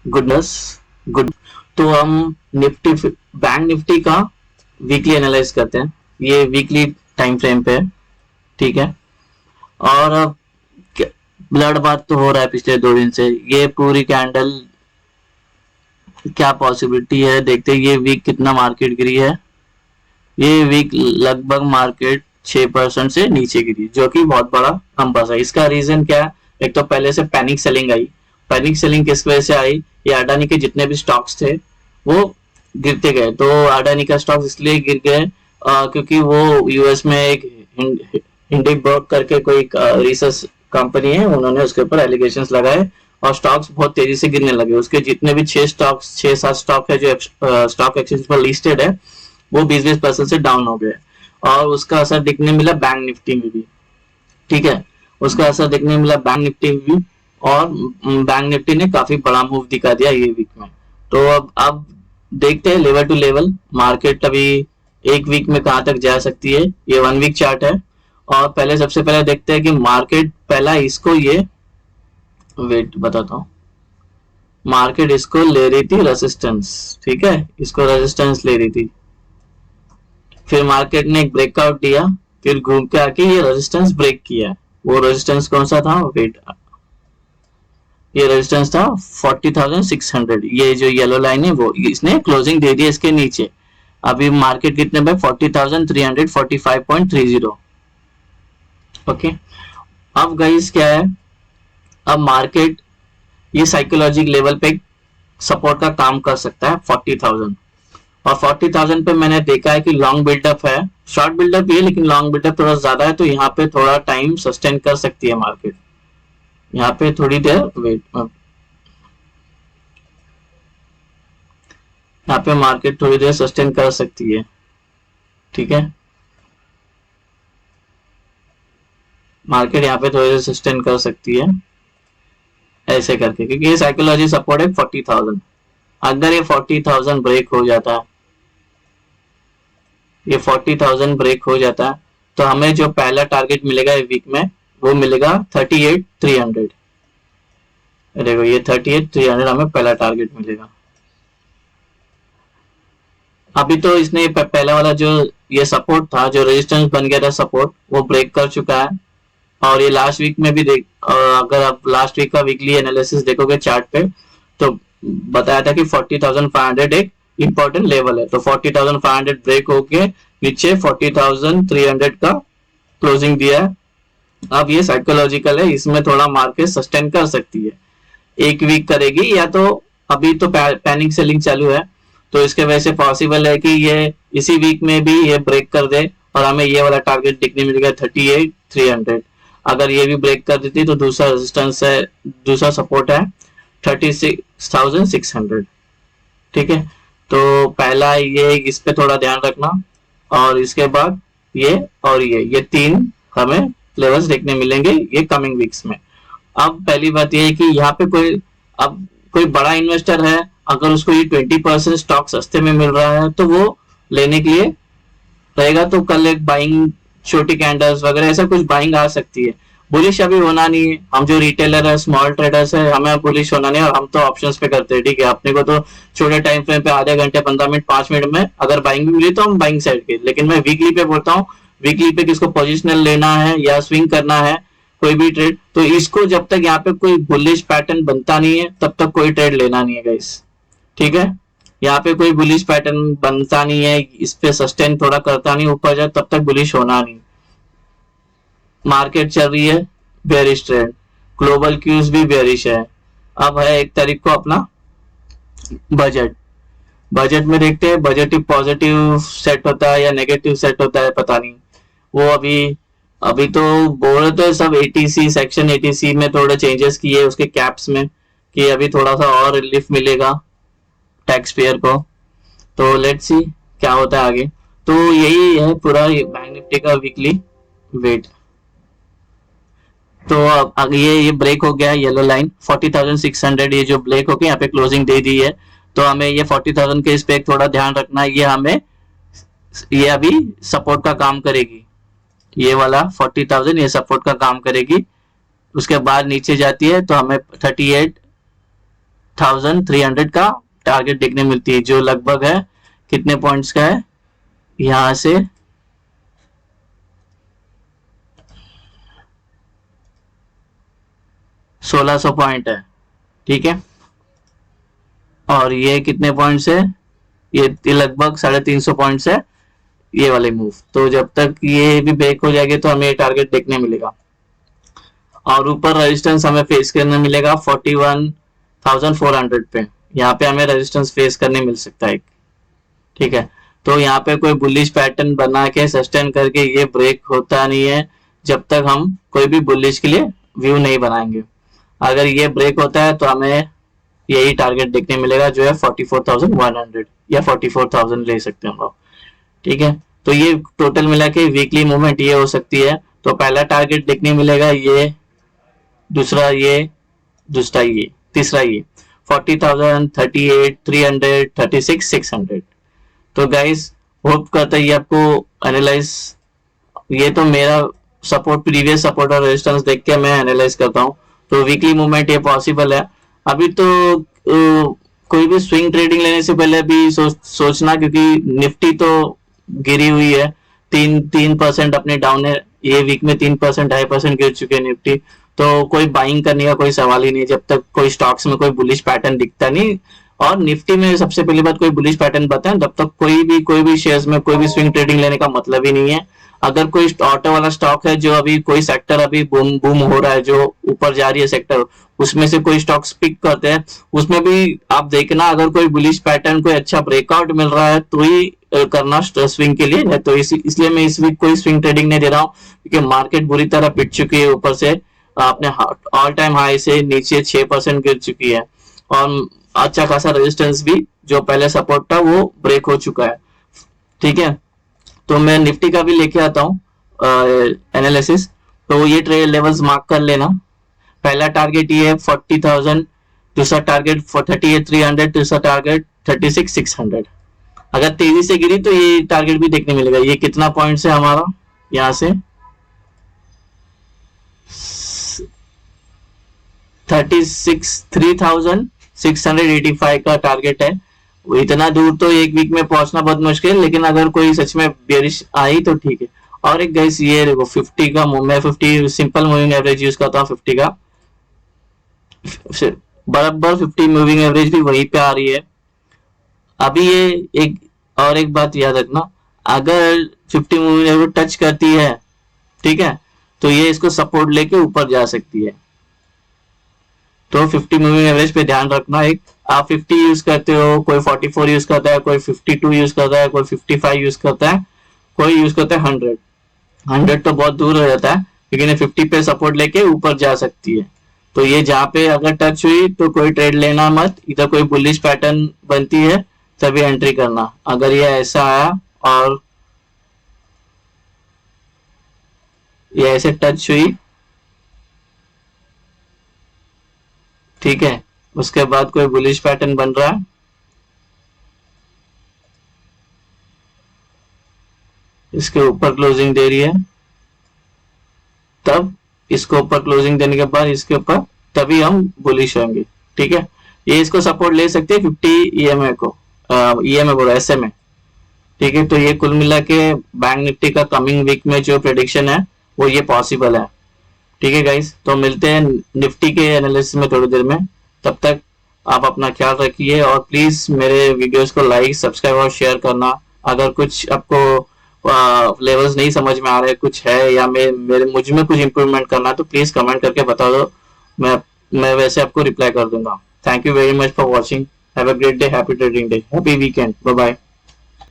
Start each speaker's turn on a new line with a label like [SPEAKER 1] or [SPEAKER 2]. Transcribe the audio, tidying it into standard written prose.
[SPEAKER 1] Goodness good. तो हम Nifty bank Nifty का वीकली एनालाइज करते हैं। ये वीकली टाइम फ्रेम पे है, ठीक है। और अब ब्लड बाथ तो हो रहा है पिछले 2 दिन से। ये पूरी कैंडल क्या पॉसिबिलिटी है देखते हैं। ये वीक कितना मार्केट गिरी है। ये वीक लगभग मार्केट 6% से नीचे गिरी, जो कि बहुत बड़ा नंबर है। इसका रीजन क्या है? एक तो पहले से पैनिक सेलिंग आई। पैनिक सेलिंग किस वजह से आई? ये अडानी के जितने भी स्टॉक्स थे वो गिरते गए। तो अडानी का स्टॉक्स इसलिए गिर गए क्योंकि वो यूएस में एक हिंडनबर्ग करके कोई रिसर्च कंपनी है, उन्होंने उसके ऊपर एलिगेशंस लगाए और स्टॉक्स बहुत तेजी से गिरने लगे। उसके जितने भी 6-7 स्टॉक है जो स्टॉक एक्सचेंज पर लिस्टेड है, वो 20-20% से डाउन हो गए। और उसका असर दिखने मिला बैंक निफ्टी में भी, ठीक है। उसका असर देखने मिला बैंक निफ्टी में भी। और बैंक निफ्टी ने काफी बड़ा मूव दिखा दिया ये वीक में। तो अब देखते हैं लेवल टू लेवल मार्केट अभी एक वीक में कहां तक जा सकती है। ये 1 वीक चार्ट है। और पहले सबसे पहले देखते हैं कि मार्केट पहला इसको ये वेट बताता हूँ। मार्केट इसको ले रही थी रेजिस्टेंस, ठीक है, इसको रेजिस्टेंस ले रही थी। फिर मार्केट ने एक ब्रेकआउट दिया, फिर घूम के आके ये रेजिस्टेंस ब्रेक किया। वो रेजिस्टेंस कौन सा था? वेट, ये रेजिस्टेंस था 40,600। ये जो येलो लाइन है वो इसने क्लोजिंग दे दी इसके नीचे। अभी मार्केट कितने पे? 40,345.30। ओके। अब गाइस क्या है, अब मार्केट ये साइकोलॉजिक लेवल पे सपोर्ट का काम कर सकता है 40,000। और 40,000 पे मैंने देखा है कि लॉन्ग बिल्डअप है, शॉर्ट बिल्डअप भी है लेकिन लॉन्ग बिल्डअप थोड़ा ज्यादा है। तो यहाँ पे थोड़ा टाइम सस्टेन कर सकती है मार्केट। यहाँ पे थोड़ी देर वेट, यहाँ पे मार्केट थोड़ी देर सस्टेन कर सकती है, ठीक है। मार्केट यहाँ पे थोड़ी देर सस्टेन कर सकती है ऐसे करके, क्योंकि ये साइकोलॉजी सपोर्ट है 40,000। अगर ये 40,000 ब्रेक हो जाता है, ये 40,000 ब्रेक हो जाता है, तो हमें जो पहला टारगेट मिलेगा वीक में वो मिलेगा 38,300। देखो ये 38,300 हमें पहला टारगेट मिलेगा। अभी तो इसने पहला वाला जो ये सपोर्ट था, जो रेजिस्टेंस बन गया था सपोर्ट, वो ब्रेक कर चुका है। और ये लास्ट वीक में भी देख, अगर आप लास्ट वीक का वीकली एनालिसिस देखोगे चार्ट पे, तो बताया था कि 40,500 एक इंपॉर्टेंट लेवल है। तो 40,500 ब्रेक होके नीचे 40,300 का क्लोजिंग दिया है। अब ये साइकोलॉजिकल है, इसमें थोड़ा मार्केट सस्टेन कर सकती है, एक वीक करेगी। या तो अभी तो पैनिक सेलिंग चालू है, तो इसके वजह से पॉसिबल है कि ये इसी वीक में भी ये ब्रेक कर दे और हमें ये वाला टारगेट देखने मिलेगा 38,300। अगर ये भी ब्रेक कर देती तो दूसरा रेजिस्टेंस है, दूसरा सपोर्ट है 36,600, ठीक है। तो पहला ये, इस पे थोड़ा ध्यान रखना। और इसके बाद ये और ये तीन हमें लेवल्स देखने मिलेंगे ये कमिंग वीक्स में। अब पहली बात ये है कि यहाँ पे अब कोई बड़ा इन्वेस्टर है, अगर उसको ये 20% स्टॉक सस्ते में मिल रहा है तो वो लेने के लिए रहेगा। तो कल एक बाइंग, छोटी कैंडल्स वगैरह ऐसा कुछ बाइंग आ सकती है। बुलिश अभी होना नहीं है। हम जो रिटेलर है, स्मॉल ट्रेडर्स है, हमें बुलिश होना नहीं है। और हम तो ऑप्शंस पे करते हैं, ठीक है। अपने को तो छोटे टाइम फ्रेम पे आधे घंटे, 15 मिनट, 5 मिनट में अगर बाइंग भी मिली तो हम बाइंग साइड के। लेकिन मैं वीकली पे बोलता हूँ, वीकली पे किसको पोजिशनल लेना है या स्विंग करना है कोई भी ट्रेड, तो इसको जब तक यहाँ पे कोई बुलिश पैटर्न बनता नहीं है तब तक कोई ट्रेड लेना नहीं है गाइस, ठीक है। यहाँ पे कोई बुलिश पैटर्न बनता नहीं है, इस पे सस्टेन थोड़ा करता नहीं ऊपर जाए, तब तक बुलिश होना नहीं। मार्केट चल रही है बेरिश ट्रेंड, ग्लोबल क्यूज भी बेरिश है। अब है 1 तारीख को अपना बजट। बजट में देखते हैं बजट पॉजिटिव सेट होता है या नेगेटिव सेट होता है, पता नहीं। वो अभी अभी तो बोल रहे थे सब एटीसी, सेक्शन एटीसी में थोड़े चेंजेस किए उसके कैप्स में, कि अभी थोड़ा सा और रिलीफ मिलेगा टैक्स पेयर को। तो लेट्स सी क्या होता है आगे। तो यही है पूरा बैंक निफ्टी का वीकली वेट। तो अब ये ब्रेक हो गया येलो लाइन 40,600, ये जो ब्रेक हो गया यहाँ पे क्लोजिंग दे दी है। तो हमें ये 40,000 के इस पे थोड़ा ध्यान रखना है। ये हमें, ये अभी सपोर्ट का काम करेगी, ये वाला 40,000 ये सपोर्ट का काम करेगी। उसके बाद नीचे जाती है तो हमें 4300 का टारगेट देखने मिलती है, जो लगभग है कितने पॉइंट्स का है, यहां से 1600 पॉइंट है, ठीक है। और ये कितने पॉइंट्स है, ये लगभग 350 पॉइंट्स है ये वाले मूव। तो जब तक ये भी ब्रेक हो जाएगी तो हमें टारगेट देखने मिलेगा। और ऊपर रेजिस्टेंस हमें फेस करने मिलेगा 41,400 पे, यहाँ पे हमें रेजिस्टेंस फेस करने मिल सकता है, ठीक है। तो यहाँ पे कोई बुलिश पैटर्न बना के सस्टेन करके ये ब्रेक होता नहीं है जब तक हम कोई भी बुलिश के लिए व्यू नहीं बनाएंगे। अगर ये ब्रेक होता है तो हमें यही टारगेट देखने मिलेगा, जो है 44,100 या 44,000 ले सकते हैं हम लोग, ठीक है। तो ये टोटल मिला के वीकली मूवमेंट ये हो सकती है। तो पहला टारगेट देखने मिलेगा ये, दूसरा ये, तीसरा ये 40,000, 38, 300, 36, 600। तो गाइस होप करता है ये आपको एनालाइज, ये तो मेरा सपोर्ट, प्रीवियस सपोर्ट और रेजिस्टेंस देख के मैं एनालाइज करता हूँ। तो वीकली मूवमेंट ये पॉसिबल है। अभी तो कोई भी स्विंग ट्रेडिंग लेने से पहले भी सोचना, क्योंकि निफ्टी तो गिरी हुई है, 3% अपने डाउन है, ये वीक में 3% 2.5% गिर चुके हैं निफ्टी। तो कोई बाइंग करने का कोई सवाल ही नहीं जब तक कोई स्टॉक्स में कोई बुलिश पैटर्न दिखता नहीं। और निफ्टी में सबसे पहली बात कोई बुलिश पैटर्न बताए तब तक कोई भी शेयर्स में कोई भी स्विंग ट्रेडिंग लेने का मतलब ही नहीं है। अगर कोई ऑटो वाला स्टॉक है, जो अभी कोई सेक्टर अभी बूम हो रहा है, जो ऊपर जा रही है सेक्टर, उसमें से कोई स्टॉक्स पिक करते हैं, उसमें भी आप देखना अगर कोई बुलिश पैटर्न कोई अच्छा ब्रेकआउट मिल रहा है तो ही करना स्विंग के लिए। तो इसलिए मैं इस वीक कोई स्विंग ट्रेडिंग नहीं दे रहा हूँ, क्योंकि मार्केट बुरी तरह पिट चुकी है, ऊपर से अपने ऑल टाइम हाई से नीचे 6% गिर चुकी है, और अच्छा खासा रेजिस्टेंस भी जो पहले सपोर्ट था वो ब्रेक हो चुका है, ठीक है। तो मैं निफ्टी का भी लेके आता हूँ एनालिसिस। तो ये ट्रेड लेवल्स मार्क कर लेना। पहला टारगेट ये है 40,000, दूसरा टारगेट 38,300, तीसरा टारगेट 36,600। अगर तेजी से गिरी तो ये टारगेट भी देखने मिलेगा। ये कितना पॉइंट है हमारा, यहाँ से 3,685 का टारगेट है। इतना दूर तो एक वीक में पहुंचना बहुत मुश्किल है, लेकिन अगर कोई सच में बेरिश आई तो ठीक है। और एक गाइस ये देखो 50 का, मैं 50 सिंपल मूविंग एवरेज यूज करता हूँ 50 का, बराबर 50 मूविंग एवरेज भी वहीं पे आ रही है अभी। ये एक बात याद रखना, अगर 50 मूविंग एवरेज टच करती है, ठीक है, तो ये इसको सपोर्ट लेके ऊपर जा सकती है। तो 50 मूविंग एवरेज पे ध्यान रखना। एक आप 50 यूज करते हो, कोई 44 यूज करता है, कोई 52 यूज करता है, कोई 55 यूज करता है, कोई यूज करता है 100 तो बहुत दूर हो जाता है, लेकिन 50 पे सपोर्ट लेके ऊपर जा सकती है। तो ये जहाँ पे अगर टच हुई तो कोई ट्रेड लेना मत, इधर कोई बुलिश पैटर्न बनती है तभी एंट्री करना। अगर ये ऐसा आया और ये ऐसे टच हुई, ठीक है, उसके बाद कोई बुलिश पैटर्न बन रहा है, इसके ऊपर क्लोजिंग दे रही है, तब इसको ऊपर क्लोजिंग देने के बाद इसके ऊपर, तभी हम बुलिश होंगे, ठीक है। ये इसको सपोर्ट ले सकते हैं 50 ईएमए को, ईएमए बोला एसएमए, ठीक है। तो ये कुल मिला के बैंक निफ्टी का कमिंग वीक में जो प्रेडिक्शन है वो ये पॉसिबल है, ठीक है गाइस। तो मिलते हैं निफ्टी के एनालिसिस में थोड़ी देर में, तब तक आप अपना ख्याल रखिए, और प्लीज मेरे वीडियोस को लाइक, सब्सक्राइब और शेयर करना। अगर कुछ आपको लेवल्स नहीं समझ में आ रहे, कुछ है या मुझ में कुछ इंप्रूवमेंट करना है, तो प्लीज कमेंट करके बता दो, मैं वैसे आपको रिप्लाई कर दूंगा। Thank you very much for watching. Have a great day, happy trading day, happy weekend, bye bye.